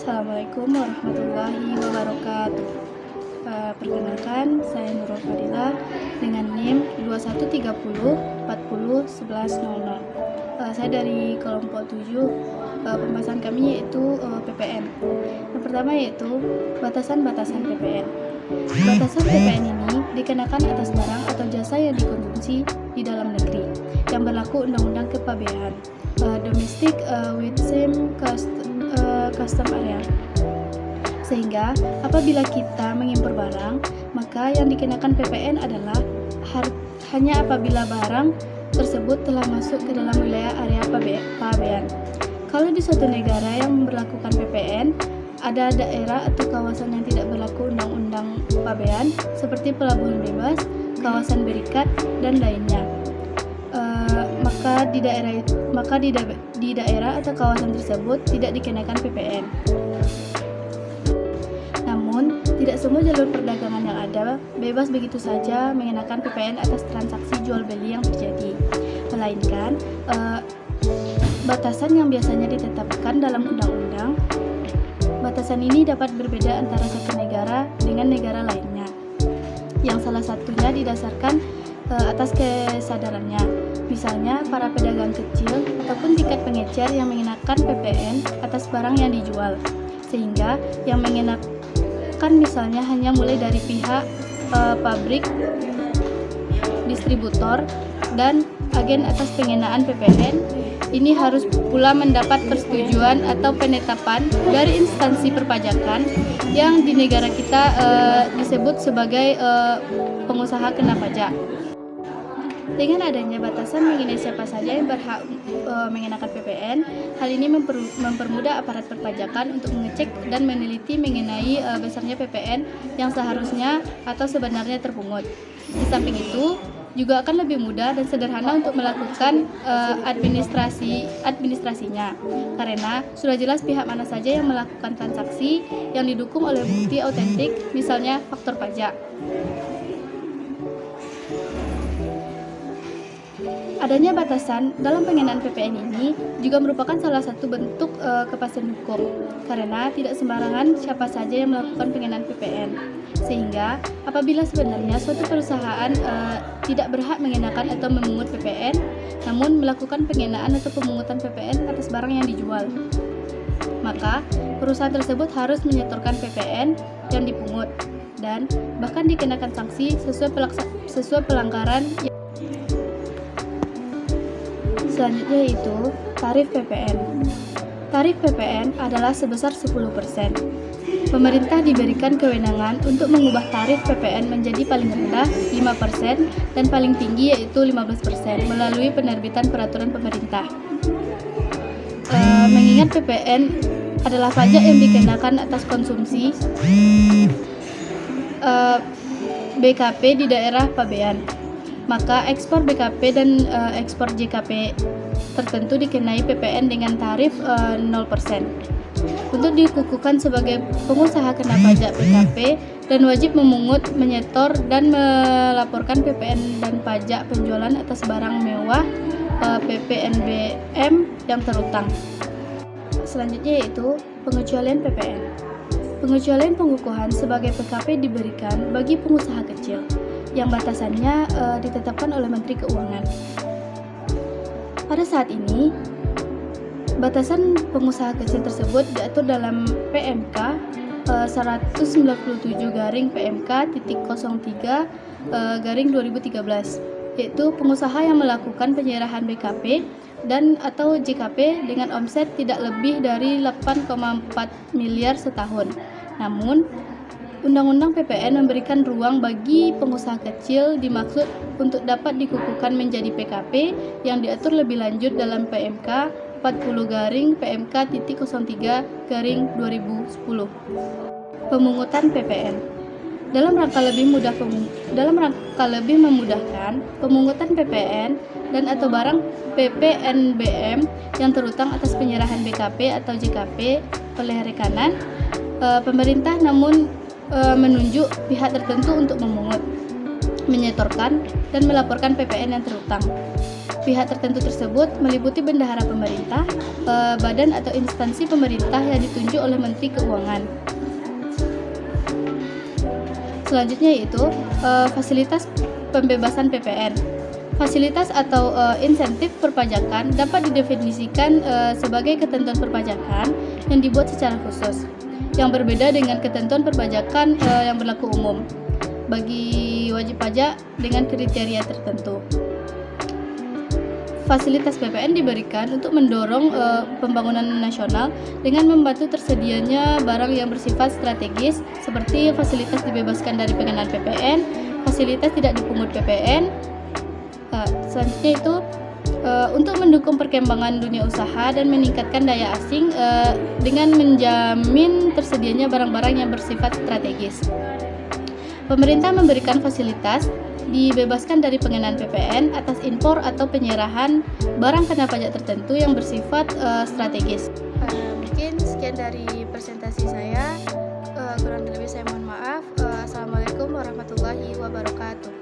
Assalamualaikum warahmatullahi wabarakatuh. Perkenalkan, saya Nurul Fadila dengan NIM 2130401100. Saya dari kelompok 7. Pembahasan kami yaitu PPN. Yang pertama yaitu batasan-batasan PPN. Batasan PPN ini dikenakan atas barang atau jasa yang dikonsumsi di dalam negeri yang berlaku Undang-Undang Kepabeanan Domestic with Same Custom Area. Sehingga apabila kita mengimpor barang, maka yang dikenakan PPN adalah hanya apabila barang tersebut telah masuk ke dalam wilayah area pabean. Kalau di suatu negara yang memberlakukan PPN, ada daerah atau kawasan yang tidak berlaku undang-undang pabean seperti pelabuhan bebas, kawasan berikat, dan lainnya. Maka di daerah atau kawasan tersebut tidak dikenakan PPN. Namun, tidak semua jalur perdagangan yang ada bebas begitu saja mengenakan PPN atas transaksi jual beli yang terjadi, melainkan batasan yang biasanya ditetapkan dalam undang-undang. Batasan ini dapat berbeda antara satu negara dengan negara lainnya, yang salah satunya didasarkan atas kesadarannya. Misalnya, para pedagang kecil ataupun tingkat pengecer yang mengenakan PPN atas barang yang dijual, sehingga yang mengenakan misalnya hanya mulai dari pihak pabrik, distributor, dan agen atas pengenaan PPN. Ini harus pula mendapat persetujuan atau penetapan dari instansi perpajakan yang di negara kita disebut sebagai pengusaha kena pajak. Dengan adanya batasan mengenai siapa saja yang berhak mengenakan PPN, hal ini mempermudah aparat perpajakan untuk mengecek dan meneliti mengenai besarnya PPN yang seharusnya atau sebenarnya terpungut. Di samping itu, juga akan lebih mudah dan sederhana untuk melakukan administrasinya, karena sudah jelas pihak mana saja yang melakukan transaksi yang didukung oleh bukti autentik, misalnya faktur pajak. Adanya batasan dalam pengenaan PPN ini juga merupakan salah satu bentuk kepastian hukum, karena tidak sembarangan siapa saja yang melakukan pengenaan PPN. Sehingga apabila sebenarnya suatu perusahaan tidak berhak mengenakan atau memungut PPN, namun melakukan pengenaan atau pemungutan PPN atas barang yang dijual, maka perusahaan tersebut harus menyetorkan PPN yang dipungut dan bahkan dikenakan sanksi sesuai pelanggaran. Selanjutnya yaitu tarif PPN. Tarif PPN adalah sebesar 10%. Pemerintah diberikan kewenangan untuk mengubah tarif PPN menjadi paling rendah 5% dan paling tinggi yaitu 15% melalui penerbitan peraturan pemerintah. Mengingat PPN adalah pajak yang dikenakan atas konsumsi BKP di daerah pabean, maka ekspor BKP dan ekspor JKP tertentu dikenai PPN dengan tarif 0%. Untuk dikukuhkan sebagai pengusaha kena pajak BKP dan wajib memungut, menyetor, dan melaporkan PPN dan pajak penjualan atas barang mewah PPNBM yang terutang. Selanjutnya yaitu pengecualian PPN. Pengecualian pengukuhan sebagai PKP diberikan bagi pengusaha kecil yang batasannya ditetapkan oleh Menteri Keuangan. Pada saat ini, batasan pengusaha kecil tersebut diatur dalam PMK 197/PMK.03/2013, yaitu pengusaha yang melakukan penyerahan BKP dan atau JKP dengan omset tidak lebih dari 8,4 miliar setahun. Namun, Undang-Undang PPN memberikan ruang bagi pengusaha kecil dimaksud untuk dapat dikukuhkan menjadi PKP yang diatur lebih lanjut dalam PMK 40/PMK.03/2010. Pemungutan PPN. Dalam rangka lebih memudahkan pemungutan PPN dan atau barang PPNBM yang terutang atas penyerahan BKP atau JKP oleh rekanan, pemerintah namun menunjuk pihak tertentu untuk memungut, menyetorkan, dan melaporkan PPN yang terutang. Pihak tertentu tersebut meliputi bendahara pemerintah, badan atau instansi pemerintah yang ditunjuk oleh Menteri Keuangan. Selanjutnya yaitu fasilitas pembebasan PPN. Fasilitas atau insentif perpajakan dapat didefinisikan sebagai ketentuan perpajakan yang dibuat secara khusus, yang berbeda dengan ketentuan perpajakan yang berlaku umum bagi wajib pajak dengan kriteria tertentu. Fasilitas PPN diberikan untuk mendorong pembangunan nasional dengan membantu tersedianya barang yang bersifat strategis seperti fasilitas dibebaskan dari pengenaan PPN, fasilitas tidak dipungut PPN. Selanjutnya itu untuk mendukung perkembangan dunia usaha dan meningkatkan daya asing dengan menjamin tersedianya barang-barang yang bersifat strategis. Pemerintah memberikan fasilitas dibebaskan dari pengenaan PPN atas impor atau penyerahan barang kena pajak tertentu yang bersifat strategis. Mungkin sekian dari presentasi saya. Kurang lebih saya mohon maaf. Assalamualaikum warahmatullahi wabarakatuh.